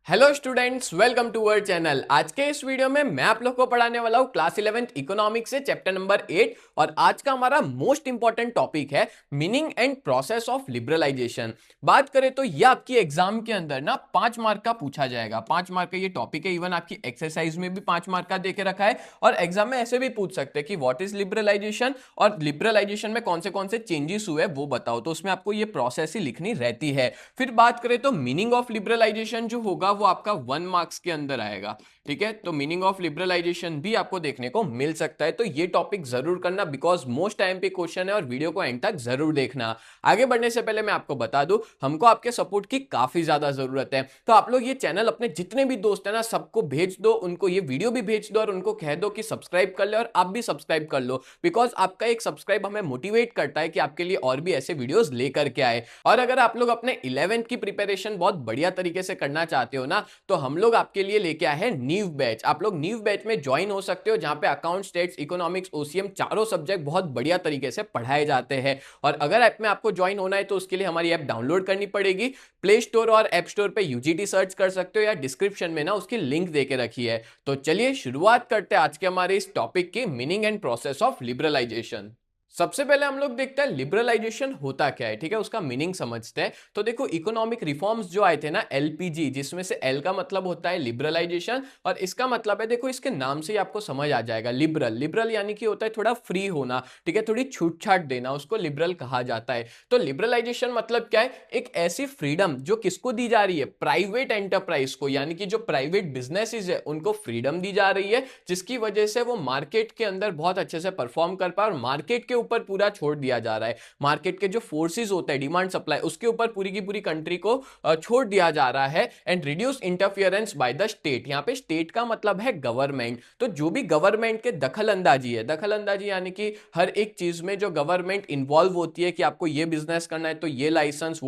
Hello students, welcome to our channel. आज के इस वीडियो में मैं आप लोग को पढ़ाने वाला हूं क्लास 11th इकोनॉमिक्स से चैप्टर नंबर 8। और आज का हमारा मोस्ट इंपॉर्टेंट टॉपिक है meaning and process of liberalisation. बात करें तो ये आपकी एग्जाम के अंदर ना 5 मार्क का पूछा जाएगा। 5 मार्क का ये टॉपिक है। इवन आपकी एक्सरसाइज में भी 5 मार्क का देके रखा है और एग्जाम में ऐसे भी पूछ सकते हैं कि व्हाट इज लिबरलाइजेशन और लिबरलाइजेशन में कौन से चेंजेस हुए वो बताओ। तो उसमें आपको ये प्रोसेस ही लिखनी रहती है। फिर बात करें तो मीनिंग ऑफ लिबरलाइजेशन जो होगा वो आपका 1 मार्क्स के अंदर आएगा। ठीक है, तो मीनिंग ऑफ लिबरलाइजेशन भी आपको देखने को मिल सकता है। तो ये टॉपिक जरूर करना बिकॉज मोस्ट टाइम पे क्वेश्चन है और वीडियो को एंड तक जरूर देखना। आगे बढ़ने से पहले मैं आपको बता दूं, हमको आपके सपोर्ट की काफी ज्यादा जरूरत है। तो आप लोग ये चैनल अपने जितने भी दोस्त हैं ना सबको भेज दो, उनको ये वीडियो भी भेज दो और उनको कह दो कि सब्सक्राइब कर ले और आप भी सब्सक्राइब कर लो। बिकॉज आपका एक सब्सक्राइब हमें मोटिवेट करता है कि आपके लिए और भी ऐसे वीडियोस लेकर के आए। और अगर आप लोग अपने 11th की प्रिपरेशन बहुत बढ़िया तरीके से करना चाहते हो ना, तो हम लोग आपके लिए लेके आए हैं नीव बैच। आप लोग नीव बैच में ज्वाइन हो सकते हो, जहां पे अकाउंट, स्टेट्स, इकोनॉमिक्स, ओसीएम चारों सब्जेक्ट बहुत बढ़िया तरीके से पढ़ाए जाते हैं। और अगर ऐप में आपको ज्वाइन होना है तो उसके लिए हमारी ऐप डाउनलोड करनी पड़ेगी। प्ले स्टोर और ऐप स्टोर पे यूजीटी सर्च कर सकते हो या डिस्क्रिप्शन में ना उसकी लिंक देके रखी है। तो चलिए शुरुआत करते हैं आज के हमारे इस टॉपिक की meaning and process of liberalisation. सबसे पहले हम लोग देखते हैं लिबरलाइजेशन होता क्या है। ठीक है, उसका मीनिंग समझते हैं। तो देखो, इकोनॉमिक रिफॉर्म्स जो आए थे ना, एलपीजी, जिसमें से एल का मतलब होता है लिबरलाइजेशन और इसका मतलब है, देखो इसके नाम से ही आपको समझ आ जाएगा, लिबरल। लिबरल यानी कि होता है थोड़ा फ्री होना। ठीक है, थोड़ी छूट छाट देना, उसको लिबरल कहा जाता है। तो लिबरलाइजेशन मतलब क्या है? एक ऐसी फ्रीडम जो किसको दी जा रही है? प्राइवेट एंटरप्राइज को, यानी कि जो प्राइवेट बिजनेसेस है उनको फ्रीडम दी जा रही है, जिसकी वजह से वो मार्केट के अंदर बहुत अच्छे से परफॉर्म कर पाए और मार्केट के ऊपर पूरा छोड़ दिया जा रहा है। मार्केट के जो फोर्सेस होते हैं, डिमांड सप्लाई, उसके ऊपर पूरी की पूरी कंट्री को छोड़ दिया जा रहा है। And reduce interference bye the state. यहां पे स्टेट का मतलब है गवर्नमेंट। तो जो भी गवर्नमेंट के दखल अंदाजी है, दखल अंदाजी यानी कि हर एक चीज में जो गवर्नमेंट इन्वॉल्व होती है कि आपको ये बिजनेस करना है तो ये लाइसेंस,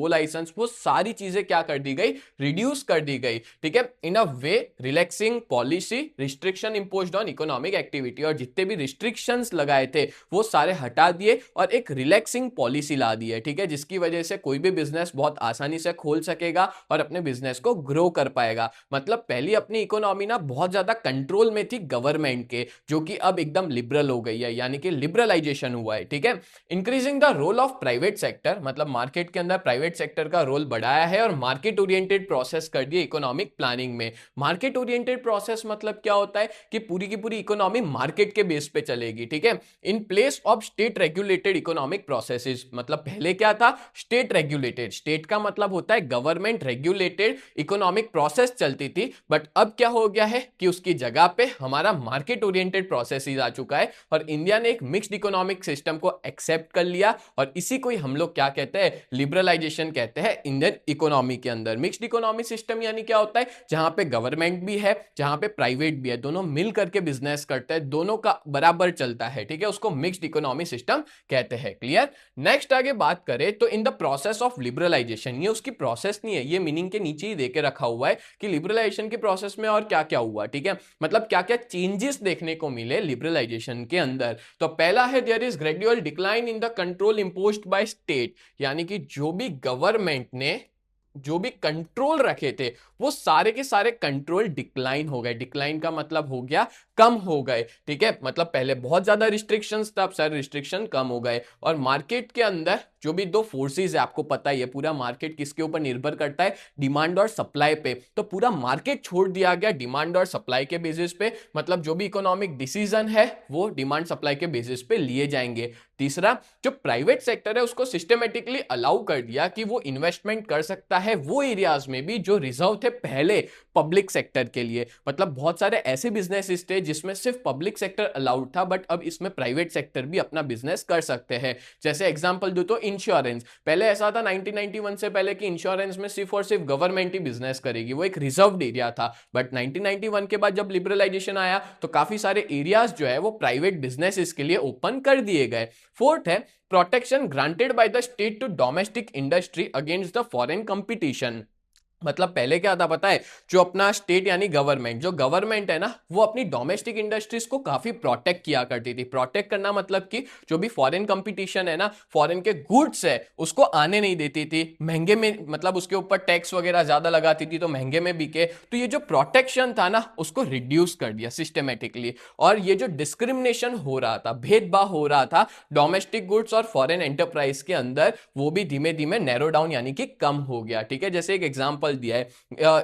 वो सारी चीजें क्या कर दी गई? रिड्यूस कर दी गई। ठीक है, in a way relaxing policy restriction imposed on economic activity. और जितने भी रिस्ट्रिक्शंस लगाए थे वो सारे हटा दिए और एक रिलैक्सिंग पॉलिसी ला दी है। ठीक है, जिसकी वजह से कोई भी बिजनेस बहुत आसानी से खोल सकेगा और अपने बिजनेस को ग्रो कर पाएगा। मतलब पहली अपनी इकोनॉमी ना बहुत ज्यादा कंट्रोल में थी गवर्नमेंट के, जो कि अब एकदम लिबरल हो गई है, यानी कि लिबरलाइजेशन हुआ है। ठीक है, increasing the role of private sector, मतलब मार्केट के अंदर प्राइवेट सेक्टर का रोल बढ़ाया है और मार्केट ओरिएंटेड प्रोसेस कर दिए इकोनॉमिक प्लानिंग में। मार्केट ओरिएंटेड प्रोसेस मतलब क्या होता है कि पूरी की पूरी इकोनॉमी मार्केट के बेस पे चलेगी। ठीक है, in place of state regulated economic processes. मतलब पहले क्या था? State regulated. स्टेट का मतलब होता है गवर्नमेंट रेगुलेटेड इकोनॉमिक प्रोसेस चलती थी। बट अब क्या हो गया है कि उसकी जगह पे हमारा मार्केट ओरिएंटेड प्रोसेस आ चुका है और इंडिया ने एक मिक्स्ड इकोनॉमिक सिस्टम को एक्सेप्ट कर लिया और इसी को ही हम लोग क्या कहते हैं? लिबरलाइजेशन कहते हैं इंडियन इकोनॉमी के अंदर। मिक्स्ड इकोनॉमी सिस्टम यानी क्या होता है? जहां पे गवर्नमेंट भी है, जहां पे प्राइवेट भी है, दोनों मिल करके बिजनेस करते हैं, दोनों का बराबर चलता है। ठीक है, उसको मिक्स्ड इकोनॉमी सिस्टम कहते हैं। क्लियर? नेक्स्ट आगे बात करें तो in the process of liberalisation, ये उसकी प्रोसेस नहीं है, ये मीनिंग के नीचे ही देके रखा हुआ है कि लिबरलाइजेशन के प्रोसेस में और क्या क्या हुआ। ठीक है, मतलब क्या क्या चेंजेस देखने को मिले लिबरलाइजेशन के अंदर। तो पहला है, there is gradual decline in the control imposed by state. यानी कि जो भी गवर्नमेंट ने जो भी कंट्रोल रखे थे वो सारे के सारे कंट्रोल डिक्लाइन हो गए। डिक्लाइन का मतलब हो गया कम हो गए। ठीक है, मतलब पहले बहुत ज्यादा रिस्ट्रिक्शंस था, अब सारे रिस्ट्रिक्शन कम हो गए। और मार्केट के अंदर जो भी दो फोर्सेस है, आपको पता ही है पूरा मार्केट किसके ऊपर निर्भर करता है? डिमांड और सप्लाई पे। तो पूरा मार्केट छोड़ दिया गया डिमांड और सप्लाई के बेसिस पे। मतलब जो भी इकोनॉमिक डिसीजन है वो डिमांड सप्लाई के बेसिस पे लिए जाएंगे। तीसरा, जो प्राइवेट सेक्टर है उसको सिस्टमेटिकली अलाउ कर दिया कि वो इन्वेस्टमेंट कर सकता है वो एरियाज में भी जो रिजर्व थे पहले पब्लिक सेक्टर के लिए। मतलब बहुत सारे ऐसे बिजनेसेस थे जिसमें सिर्फ पब्लिक सेक्टर अलाउड था, बट अब इसमें प्राइवेट सेक्टर भी अपना बिजनेस कर सकते हैं। जैसे एग्जांपल दूं तो इंश्योरेंस। पहले ऐसा था 1991 से पहले कि इंश्योरेंस में सिर्फ और सिर्फ गवर्नमेंट ही बिजनेस करेगी, वो एक रिजर्व्ड एरिया था। बट 1991 के बाद जब लिबरलाइजेशन आया तो काफी सारे एरियाज जो है वो प्राइवेट बिजनेसेस के लिए ओपन कर दिए गए। फोर्थ है, protection granted by the state to domestic industry against the foreign competition. मतलब पहले क्या था पता है, जो अपना स्टेट यानी गवर्नमेंट, जो गवर्नमेंट है ना, वो अपनी डोमेस्टिक इंडस्ट्रीज को काफी प्रोटेक्ट किया करती थी। प्रोटेक्ट करना मतलब कि जो भी फॉरेन कंपटीशन है ना, फॉरेन के गुड्स है, उसको आने नहीं देती थी महंगे में, मतलब उसके ऊपर टैक्स वगैरह ज्यादा लगाती थी तो महंगे में बिके। तो ये जो प्रोटेक्शन था ना, उसको रिड्यूस कर दिया सिस्टमेटिकली। और ये जो डिस्क्रिमिनेशन हो रहा था, भेदभाव हो रहा था डोमेस्टिक गुड्स और फॉरेन एंटरप्राइज के अंदर, वो भी धीमे धीमे नैरो डाउन यानी कि कम हो गया। ठीक है, जैसे एक एग्जांपल दिया है,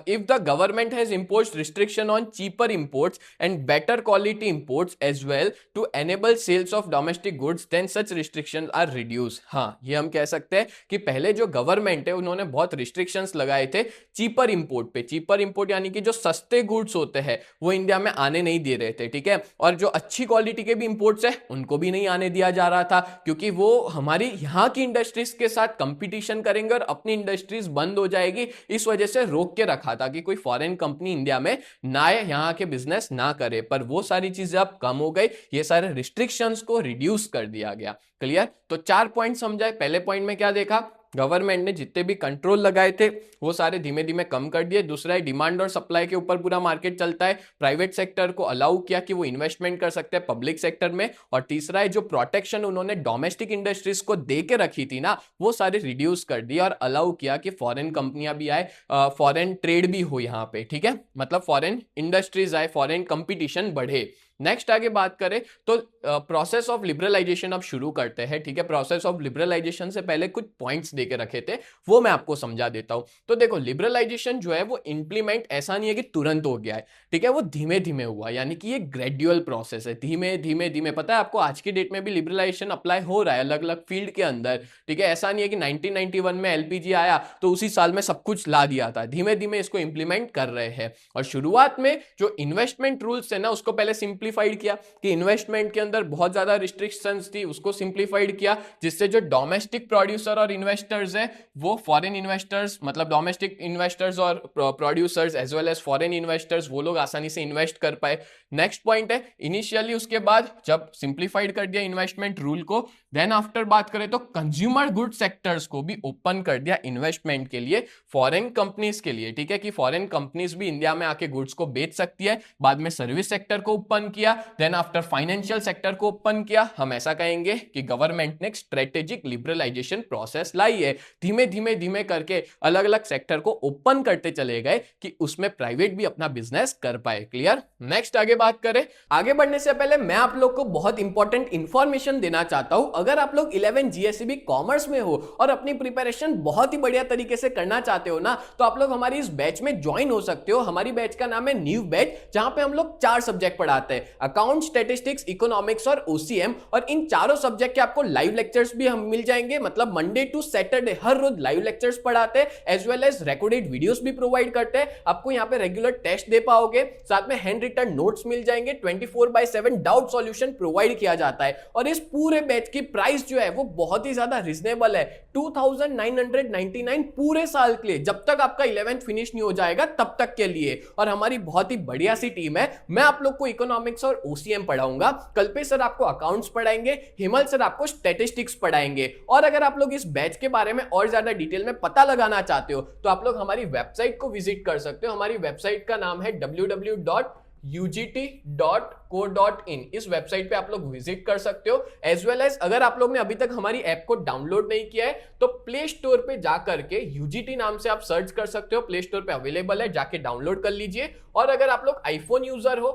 if the government has imposed restriction on cheaper imports and better quality imports as well to enable sales of domestic goods, then such restrictions are reduced। हाँ, ये हम कह सकते हैं कि पहले जो गवर्नमेंट है उन्होंने बहुत रिस्ट्रिक्शंस लगाए थे चीपर इंपोर्ट पे। चीपर इंपोर्ट यानी कि जो सस्ते गुड्स होते हैं वो इंडिया में आने नहीं दे रहे थे। ठीक है, और जो अच्छी क्वालिटी के भी इंपोर्ट्स है उनको भी नहीं आने दिया जा रहा था, क्योंकि वो हमारी यहाँ की इंडस्ट्रीज के साथ कंपटीशन करेंगे और अपनी इंडस्ट्रीज बंद हो जाएगी। इस वजह से रोक के रखा था कि कोई फॉरेन कंपनी इंडिया में ना आए, यहाँ के बिजनेस ना करे। पर वो सारी चीजें अब कम हो गई, ये सारे रिस्ट्रिक्शंस को रिड्यूस कर दिया गया। क्लियर? तो 4 पॉइंट समझाए। पहले पॉइंट में क्या देखा, गवर्नमेंट ने जितने भी कंट्रोल लगाए थे वो सारे धीमे धीमे कम कर दिए। दूसरा है डिमांड और सप्लाई के ऊपर पूरा मार्केट चलता है, प्राइवेट सेक्टर को अलाउ किया कि वो इन्वेस्टमेंट कर सकते हैं पब्लिक सेक्टर में। और तीसरा है जो प्रोटेक्शन उन्होंने डोमेस्टिक इंडस्ट्रीज को दे के रखी थी ना, वो सारे रिड्यूस कर दिया और अलाउ किया कि फॉरेन कंपनियां भी आए, फॉरेन ट्रेड भी हो यहाँ पे। ठीक है, मतलब फॉरेन इंडस्ट्रीज आए, फॉरेन कंपटीशन बढ़े। नेक्स्ट आगे बात करें तो प्रोसेस ऑफ लिबरलाइजेशन अब शुरू करते हैं। ठीक है, प्रोसेस ऑफ लिबरलाइजेशन से पहले कुछ पॉइंट्स देके रखे थे, वो मैं आपको समझा देता हूं। तो देखो, लिबरलाइजेशन जो है वो इंप्लीमेंट ऐसा नहीं है कि तुरंत हो गया है। ठीक है, वो धीमे धीमे हुआ, यानी कि ये ग्रेजुअल प्रोसेस है, धीमे धीमे धीमे। पता है आपको, आज की डेट में भी लिबरलाइजेशन अप्लाई हो रहा है अलग अलग फील्ड के अंदर। ठीक है, ऐसा नहीं है कि 1991 में एलपीजी आया तो उसी साल में सब कुछ ला दिया था। धीमे धीमे इसको इंप्लीमेंट कर रहे हैं। और शुरुआत में जो इन्वेस्टमेंट रूल्स है ना, उसको पहले सिंप्लीफाइड किया कि इन्वेस्टमेंट के अंदर बहुत ज्यादा रिस्ट्रिक्शंस थी, उसको सिंप्लीफाइड किया, जिससे जो डोमेस्टिक प्रोड्यूसर और इन्वेस्टर्स है वो फॉरेन इन्वेस्टर्स, मतलब डोमेस्टिक इन्वेस्टर्स और producers as well as foreign investors, वो लोग आसानी से इन्वेस्ट कर पाए। नेक्स्ट पॉइंट है इनिशियली, उसके बाद जब सिंप्लीफाइड कर दिया इन्वेस्टमेंट रूल को, देन आफ्टर बात करें तो कंज्यूमर गुड सेक्टर्स को भी ओपन कर दिया इन्वेस्टमेंट के लिए, फॉरेन कंपनीज के लिए। ठीक है, कि फॉरेन कंपनीज भी इंडिया में आके गुड्स को बेच सकती है। बाद में सर्विस सेक्टर को ओपन किया, देन आफ्टर फाइनेंशियल सेक्टर को ओपन किया। हम ऐसा कहेंगे कि गवर्नमेंट ने स्ट्रेटेजिक लिबरलाइजेशन प्रोसेस लाई है। धीमे धीमे धीमे करके अलग अलग सेक्टर को ओपन करते चले गए कि उसमें प्राइवेट भी अपना बिजनेस कर पाए। क्लियर? नेक्स्ट आगे बात करें। आगे बढ़ने से पहले मैं आप लोग को बहुत इंपॉर्टेंट इंफॉर्मेशन देना चाहता हूं। अगर आप लोग 11 जीएसईबी कॉमर्स में हो और अपनी प्रिपरेशन बहुत ही बढ़िया तरीके से करना चाहते हो ना, तो आप लोग हमारी इस बैच में ज्वाइन हो सकते हो। हमारी बैच का नाम है न्यू बैच, जहां पे हम लोग 4 सब्जेक्ट पढ़ाते हैं, अकाउंट, स्टैटिस्टिक्स, इकोनॉमिक्स और ओसीएम। और इन चारों सब्जेक्ट के आपको लाइव लेक्चर्स भी हम मिल जाएंगे, मतलब मंडे टू सैटरडे हर रोज लाइव लेक्चर्स पढ़ाते हैं, as well as recorded videos भी प्रोवाइड करते हैं। आपको यहाँ पे रेगुलर टेस्ट दे पाओगे, साथ में हैंड रिटन नोट्स मिल जाएंगे, 24/7 डाउट सॉल्यूशन प्रोवाइड किया जाता है। और इस पूरे बैच की प्राइस जो है वो बहुत ही ज्यादा रिजनेबल है, 2999 पूरे साल के लिए, जब तक आपका 11th फिनिश नहीं हो जाएगा तब तक के लिए। और हमारी बहुत ही बढ़िया सी टीम है। मैं आप लोग को इकोनॉमिक्स और ओसीएम पढ़ाऊंगा, कल्पेश सर आपको अकाउंट्स पढ़ाएंगे, हिमल सर आपको स्टैटिस्टिक्स पढ़ाएंगे। और अगर आप लोग इस बैच के बारे में और ज्यादा डिटेल में पता लगाना चाहते हो तो आप लोग हमारी वेबसाइट को विजिट कर सकते हो। हमारी वेबसाइट का नाम है www.ugt.co.in। इस वेबसाइट पे आप लोग विजिट कर सकते हो। एज वेल एज अगर आप लोग ने अभी तक हमारी ऐप को डाउनलोड नहीं किया है तो प्ले स्टोर पे जाकर के यूजीटी नाम से आप सर्च कर सकते हो, प्ले स्टोर पे अवेलेबल है, जाके डाउनलोड कर लीजिए। और अगर आप लोग आईफोन यूजर हो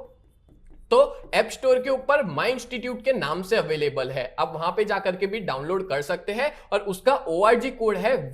तो ऐप स्टोर के ऊपर माई इंस्टीट्यूट के नाम से अवेलेबल है, आप वहां पे जाकर के भी डाउनलोड कर सकते हैं। और उसका ORG कोड है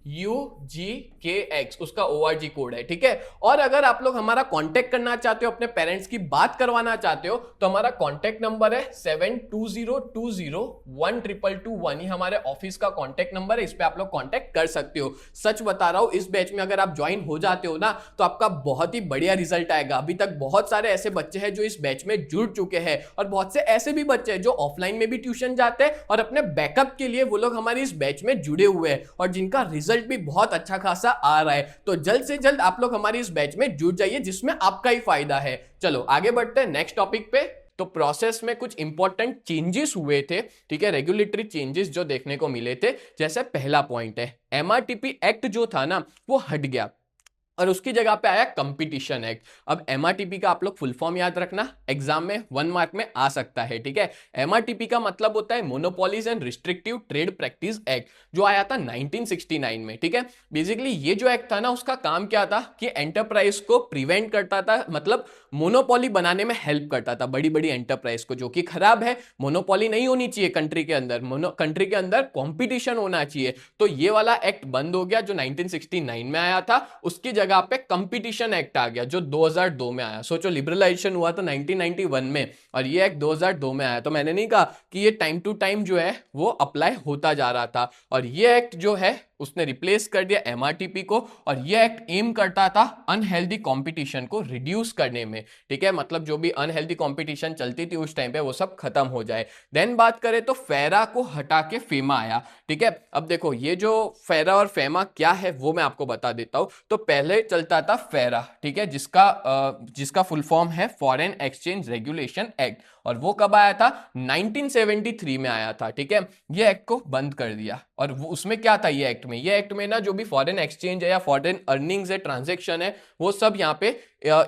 VUGKX, उसका ORG कोड है। ठीक है, और अगर आप लोग हमारा कांटेक्ट करना चाहते हो, अपने पेरेंट्स की बात करवाना चाहते हो, तो हमारा कांटेक्ट नंबर है 7202012221। ये हमारे ऑफिस का कांटेक्ट नंबर है, इस पे आप लोग कांटेक्ट कर सकते हो। सच बता रहा हूं, इस बैच में अगर आप ज्वाइन हो जाते हो ना तो आपका बहुत ही बढ़िया रिजल्ट आएगा। अभी तक बहुत सारे ऐसे बच्चे हैं जो इस बैच में जुड़ चुके हैं, और बहुत से ऐसे भी बच्चे हैं जो ऑफलाइन में भी ट्यूशन जाते हैं और अपने बैकअप के लिए वो लोग हमारी इस बैच में जुड़े हुए हैं, और जिनका रिजल्ट भी बहुत अच्छा खासा आ रहा है। तो जल्द से जल्द आप लोग हमारी इस बैच में जुड़ जाइए, जिसमें आपका ही फायदा है। चलो आगे बढ़ते हैं नेक्स्ट टॉपिक पे। तो प्रोसेस में कुछ इंपॉर्टेंट चेंजेस हुए थे। ठीक है, रेगुलेटरी चेंजेस जो देखने को मिले थे। जैसे पहला पॉइंट है, MRTP एक्ट जो था ना वो हट गया। और उसकी जगह पे आया कंपटीशन एक्ट। अब एमआरटीपी का आप लोग फुल फॉर्म याद रखना, एग्जाम में 1 मार्क में आ सकता है, ठीक है। एमआरटीपी का मतलब होता है monopolies and restrictive trade practice act, जो आया था 1969 में, ठीक है। बेसिकली ये जो एक्ट था ना, उसका काम क्या था कि एंटरप्राइज को प्रिवेंट करता था, मतलब मोनोपोली बनाने में हेल्प करता था बड़ी बड़ी एंटरप्राइज को, जो कि खराब है। मोनोपोली नहीं होनी चाहिए कंट्री के अंदर, कंट्री के अंदर कंपटीशन होना चाहिए। तो ये वाला एक्ट बंद हो गया जो 1969 में आया था, उसकी जगह पे कंपटीशन एक्ट आ गया जो 2002 में आया। सोचो, लिबरलाइजेशन हुआ था 1991 में और ये एक्ट 2002 में आया। तो मैंने नहीं कहा कि ये टाइम टू टाइम जो है वो अप्लाई होता जा रहा था, और ये एक्ट जो है उसने रिप्लेस कर दिया एमआरटीपी को, और ये एक्ट एम करता था अनहेल्दी कंपटीशन को रिड्यूस करने में, ठीक है। मतलब जो भी अनहेल्दी कंपटीशन चलती थी उस टाइम पे वो सब खत्म हो जाए। देन बात करें तो फेरा को हटा के फेमा आया, ठीक है। अब देखो, ये जो फेरा और फेमा क्या है वो मैं आपको बता देता हूं। तो पहले चलता था फेरा, ठीक है, जिसका फुल फॉर्म है फॉरेन एक्सचेंज रेगुलेशन एक्ट, और वो कब आया था? 1973 में आया था, ठीक है। ये एक्ट को बंद कर दिया, और वो उसमें क्या था ये एक्ट में ना, जो भी फॉरेन एक्सचेंज है या फॉरेन अर्निंग्स है, ट्रांजैक्शन है, वो सब यहाँ पे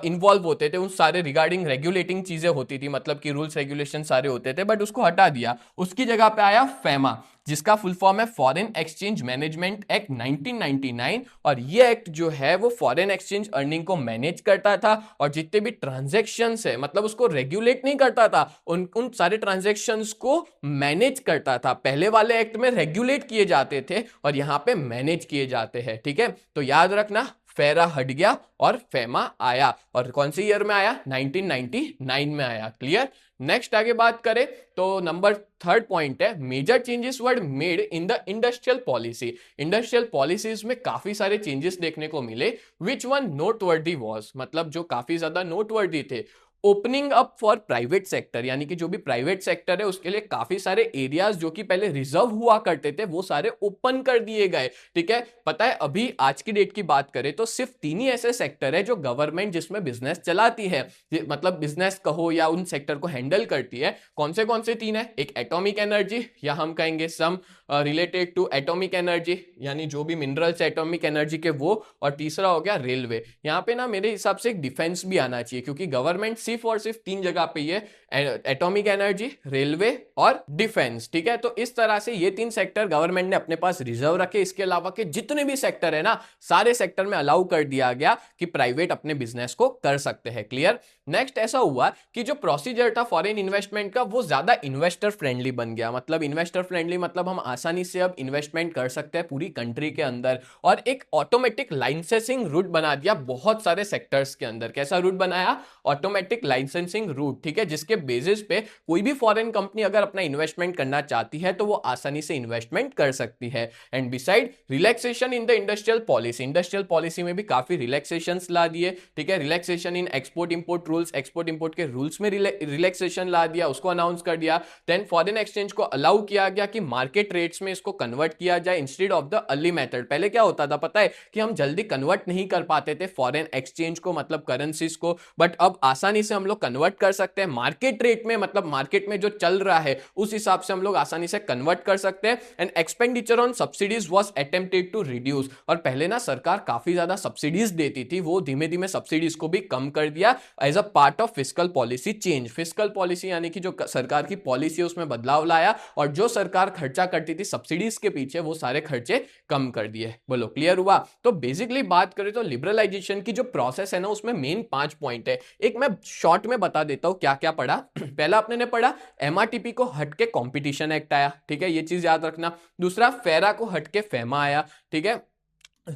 इन्वॉल्व होते थे, उन सारे रिगार्डिंग रेगुलेटिंग चीजें होती थी, मतलब कि रूल्स रेगुलेशन सारे होते थे, बट उसको हटा दिया। उसकी जगह पे आया फेमा, जिसका फुल फॉर्म है फॉरेन एक्सचेंज मैनेजमेंट एक्ट 1999, और ये एक्ट जो है वो फॉरेन एक्सचेंज अर्निंग को मैनेज करता था, और जितने भी ट्रांजैक्शंस है, मतलब उसको रेगुलेट नहीं करता था, उन सारे ट्रांजैक्शंस को मैनेज करता था। पहले वाले एक्ट में रेगुलेट किए जाते थे और यहां पे मैनेज किए जाते हैं, ठीक है। तो याद रखना, फेरा हट गया और फेमा आया, और कौन सी ईयर में आया? 1999 में आया। क्लियर? नेक्स्ट आगे बात करें तो नंबर 3rd पॉइंट है major changes were made in the industrial policy. Industrial policies में काफी सारे चेंजेस देखने को मिले। विच वन नोटवर्दी वॉज, मतलब जो काफी ज्यादा नोटवर्दी थे। Opening up for private sector, यानी कि जो भी प्राइवेट सेक्टर है उसके लिए काफी सारे एरियाज जो कि पहले रिजर्व हुआ करते थे वो सारे ओपन कर दिए गए, ठीक है। पता है, अभी आज की डेट की बात करें तो सिर्फ 3 ही ऐसे सेक्टर है जो गवर्नमेंट जिसमें बिजनेस चलाती है, मतलब बिजनेस कहो या उन सेक्टर को हैंडल करती है। कौन से 3 है? एक एटॉमिक एनर्जी, या हम कहेंगे सम रिलेटेड टू एटॉमिक एनर्जी, यानी जो भी मिनरल्स एटॉमिक एनर्जी के वो, और तीसरा हो गया रेलवे। यहाँ पे ना मेरे हिसाब से एक डिफेंस भी आना चाहिए, क्योंकि गवर्नमेंट सिर्फ और सिर्फ 3 जगह पे ये एटॉमिक एनर्जी, रेलवे और डिफेंस, ठीक है। तो इस तरह से ये 3 सेक्टर गवर्नमेंट ने अपने पास रिजर्व रखे। इसके अलावा के जितने भी सेक्टर है ना, सारे सेक्टर में अलाउ कर दिया गया कि प्राइवेट अपने बिजनेस को कर सकते हैं। क्लियर? नेक्स्ट ऐसा हुआ कि जो प्रोसीजर था फॉरेन इन्वेस्टमेंट का वो ज्यादा इन्वेस्टर फ्रेंडली बन गया। मतलब इन्वेस्टर फ्रेंडली मतलब हम आसानी से अब इन्वेस्टमेंट कर सकते हैं पूरी कंट्री के अंदर, और एक ऑटोमेटिक लाइसेंसिंग रूट बना दिया बहुत सारे सेक्टर्स के अंदर। कैसा रूट बनाया? ऑटोमेटिक लाइसेंसिंग रूट, ठीक है, जिसके बेसिस पे कोई भी फॉरेन कंपनी अगर अपना इन्वेस्टमेंट करना चाहती है तो वो आसानी से इन्वेस्टमेंट कर सकती है। And beside relaxation in the industrial policy, industrial policy में भी काफी रिलैक्सेशंस ला दिए, ठीक है। Relaxation in export import rules, export import के रूल्स में रिलैक्सेशन ला दिया, उसको अनाउंस कर दिया। देन फॉरेन एक्सचेंज को अलाउ किया गया कि मार्केट रेट्स में इसको कन्वर्ट किया जाए instead of the early method. पहले क्या होता था पता है कि हम जल्दी कन्वर्ट नहीं कर पाते थे फॉरेन एक्सचेंज को, मतलब करेंसीज को, बट अब आसानी से हम लोग कन्वर्ट कर सकते हैं मार्केट रेट में, मतलब मार्केट में जो चल रहा है उस हिसाब से हम लोग आसानी से कन्वर्ट कर सकते हैं। And expenditure on subsidies was attempted to reduce, और पहले ना सरकार काफी ज्यादा सब्सिडीज देती थी, वो धीमे धीमे सब्सिडीज को भी कम कर दिया as a part of fiscal policy change. Fiscal policy यानी कि जो सरकार की पॉलिसी है उसमें बदलाव लाया, और जो सरकार खर्चा करती थी सब्सिडीज के पीछे वो सारे खर्चे कम कर दिए। बोलो क्लियर हुआ? तो बेसिकली बात करें तो लिबरलाइजेशन की जो प्रोसेस है ना उसमें मेन 5 पॉइंट है। एक मैं शॉर्ट में बता देता हूं क्या क्या पढ़ा। पहला आपने ने पढ़ा एमआरटीपी को हटके कंपटीशन एक्ट आया, ठीक है, ये चीज याद रखना। दूसरा फेरा को हटके फेमा आया, ठीक है।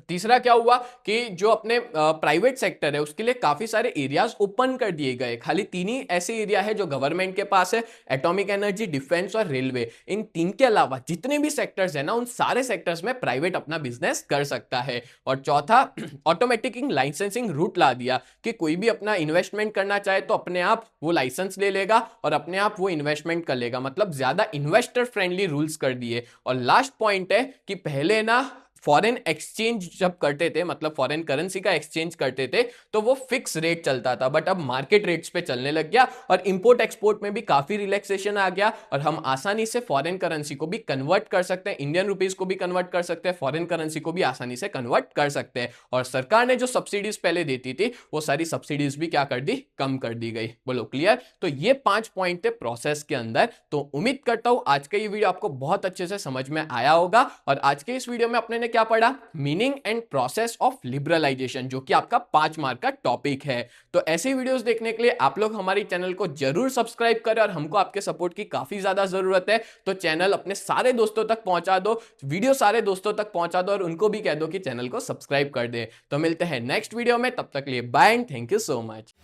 तीसरा क्या हुआ कि जो अपने प्राइवेट सेक्टर है उसके लिए काफी सारे एरियाज ओपन कर दिए गए। खाली 3 ही ऐसे एरिया है जो गवर्नमेंट के पास है, एटॉमिक एनर्जी, डिफेंस और रेलवे। इन 3 के अलावा जितने भी सेक्टर्स है ना उन सारे सेक्टर्स में प्राइवेट अपना बिजनेस कर सकता है। और चौथा ऑटोमेटिक लाइसेंसिंग रूट ला दिया कि कोई भी अपना इन्वेस्टमेंट करना चाहे तो अपने आप वो लाइसेंस ले लेगा और अपने आप वो इन्वेस्टमेंट कर लेगा, मतलब ज्यादा इन्वेस्टर फ्रेंडली रूल्स कर दिए। और लास्ट पॉइंट है कि पहले ना फॉरेन एक्सचेंज जब करते थे, मतलब फॉरेन करेंसी का एक्सचेंज करते थे, तो वो फिक्स रेट चलता था, बट अब मार्केट रेट्स पे चलने लग गया और इंपोर्ट एक्सपोर्ट में भी काफी रिलैक्सेशन आ गया और हम आसानी से फॉरेन करेंसी को भी कन्वर्ट कर सकते हैं, इंडियन रुपीज को भी कन्वर्ट कर सकते हैं, फॉरेन करेंसी को भी आसानी से कन्वर्ट कर सकते हैं। और सरकार ने जो सब्सिडीज पहले देती थी वो सारी सब्सिडीज भी क्या कर दी, कम कर दी गई। बोलो क्लियर? तो ये 5 पॉइंट थे प्रोसेस के अंदर। तो उम्मीद करता हूं आज का ये वीडियो आपको बहुत अच्छे से समझ में आया होगा। और आज के इस वीडियो में अपने ने क्या पढ़ा, meaning and process of liberalisation, जो कि आपका 5 मार्क का टॉपिक है। तो ऐसे वीडियोस देखने के लिए आप लोग हमारी चैनल को जरूर सब्सक्राइब करें और हमको आपके सपोर्ट की काफी ज्यादा जरूरत है। तो चैनल अपने सारे दोस्तों तक पहुंचा दो, वीडियो सारे दोस्तों तक पहुंचा दो और उनको भी कह दो कि चैनल को सब्सक्राइब कर दे। तो मिलते हैं नेक्स्ट वीडियो में, तब तक के लिए bye and thank you so much.